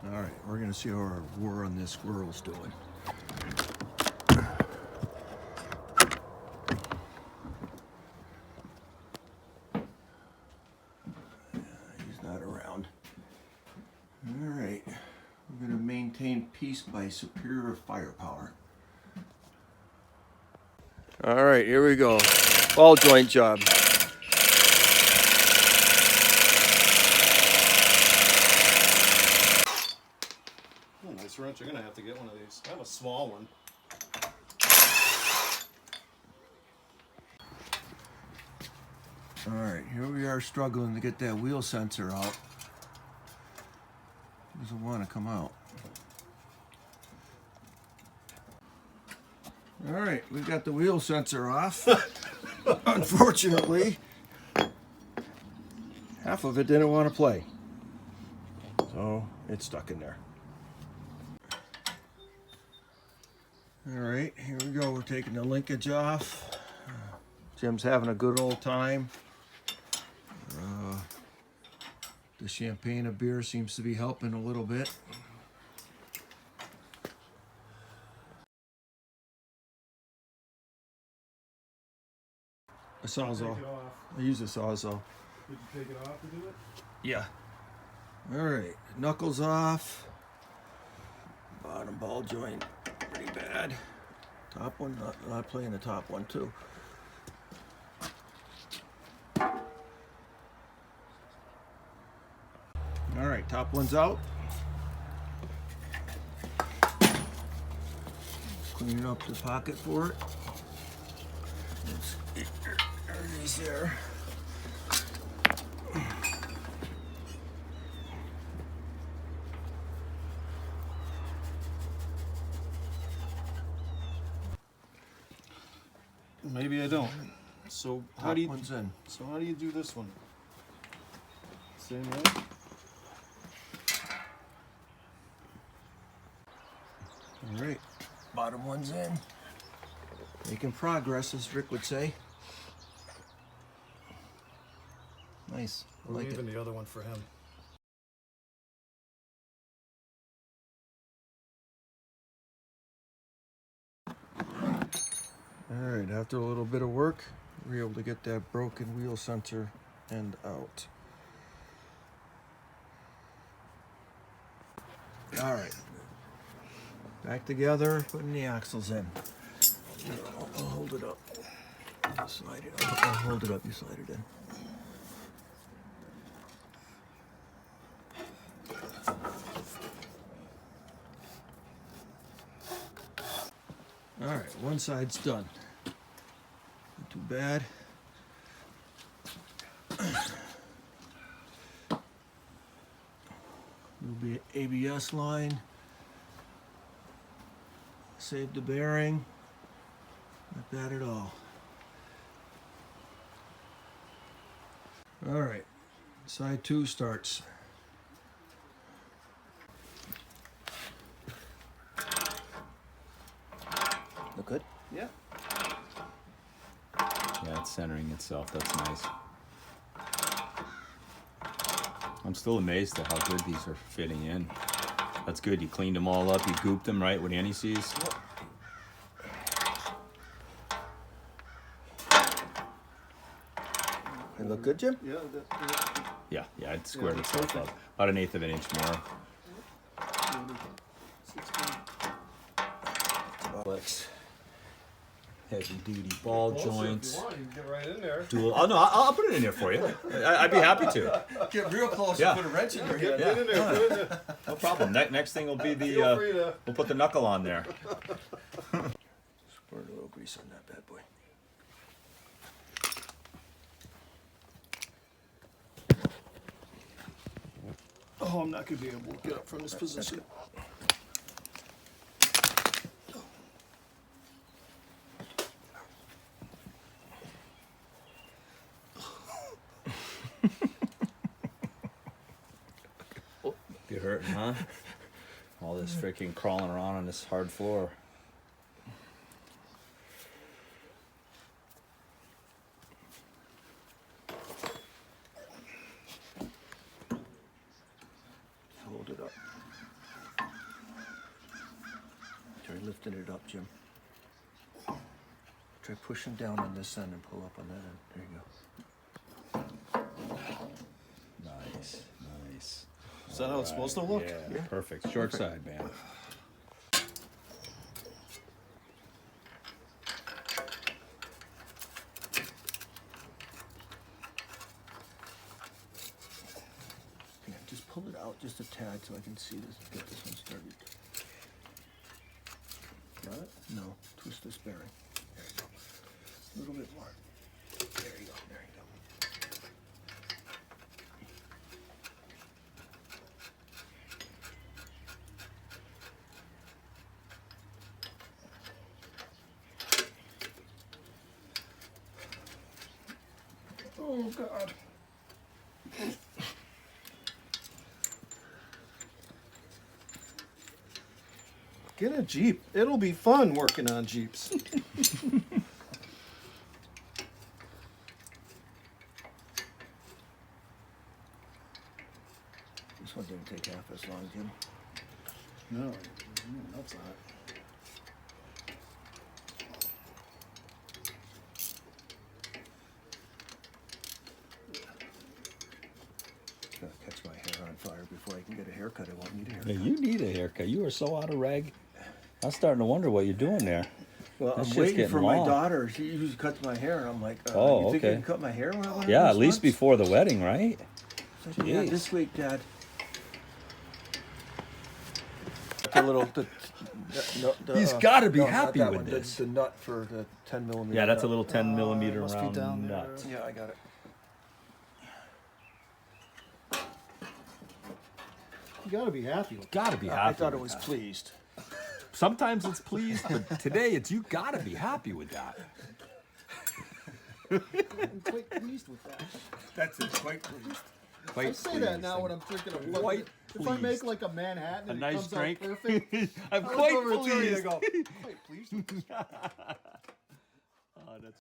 All right, we're gonna see how our war on this squirrel's doing. He's not around. All right, we're gonna maintain peace by superior firepower. All right, here we go. Ball joint job. Oh, nice wrench. You're gonna have to get one of these. I have a small one. All right, here we are struggling to get that wheel sensor out. Doesn't want to come out. All right, we got the wheel sensor off. Unfortunately, half of it didn't want to play. So it's stuck in there. All right, here we go. We're taking the linkage off. Jim's having a good old time. The champagne of beer seems to be helping a little bit. A sawzall. Take it off. I use a sawzall. Did you take it off to do it? Yeah. All right, knuckles off. Bottom ball joint, pretty bad. Top one, not playing the top one too. All right, top one's out. Cleaning up the pocket for it. There it is there. Maybe I don't. So how Top do you? one's in. So how do you do this one? Same way. All right, bottom one's in. Making progress, as Rick would say. Nice, I We're like it. leaving the other one for him. All right, after a little bit of work, we were able to get that broken wheel sensor end out. All right, back together, putting the axles in. I'll hold it up. Slide it up. I'll hold it up, you slide it in. All right, one side's done. Not too bad. Will be an ABS line. Save the bearing. Not bad at all. All right, side two starts. Look good? Yeah. Yeah, it's centering itself. That's nice. I'm still amazed at how good these are fitting in. That's good. You cleaned them all up. You gooped them right with anti-seize. They look good, Jim? Yeah. Yeah, it squared Yeah, itself perfect. up. About 1/8 of an inch more. 16. Flex. Heavy duty ball Also, joints. If you want, you can get right in there. Dual. Oh no, I'll put it in there for you. I'd be happy to. Get real close Yeah. and put a wrench in your hip. Get in there. Put it in there. No problem. Next thing will be Feel free the. to. We'll put the knuckle on there. Squirt a little grease on that bad boy. Oh, I'm not gonna be able to get up from this position. You're hurting, huh? All this freaking crawling around on this hard floor. Hold it up. lifting it up, Jim. Try pushing down on this end and pull up on that end. There you go. Nice, nice. Is that how it's supposed to look? Yeah, perfect. Short side, man. Yeah, just pull it out just a tad so I can see this. Get this one started. Got it? No, twist this bearing. There you go. A little bit more. There you go. There you go. Oh God. Get a Jeep. It'll be fun working on Jeeps. This one didn't take half as long, Jim. No, that's not. Gotta catch my hair on fire before I can get a haircut. I won't need a Yeah, haircut. you need a haircut. You are so out of rag. I'm starting to wonder what you're doing there. Well, That I'm shit's waiting getting for my long. daughter. She usually cuts my hair. I'm like, Oh, you think you okay. can cut my hair? One of Yeah, these at least months? before the wedding, right? I said, yeah, Jeez. this week, Dad. The little, He's gotta be not happy that with one, this. The nut for the 10 millimeter. Yeah, that's a nut. little 10 millimeter must be round down there. nut. Yeah, I got it. You gotta be happy with Gotta be happy. I thought it with was that. pleased. Sometimes it's pleased, but today it's you gotta be happy with that. I'm quite pleased with that. That's it. Quite pleased. Quite I say that now when I'm thinking of what Quite if I make pleased. like a Manhattan A and nice it comes drink. out perfect. I'm I look quite over at Terry and I pleased. go, quite pleased with this. Oh, that's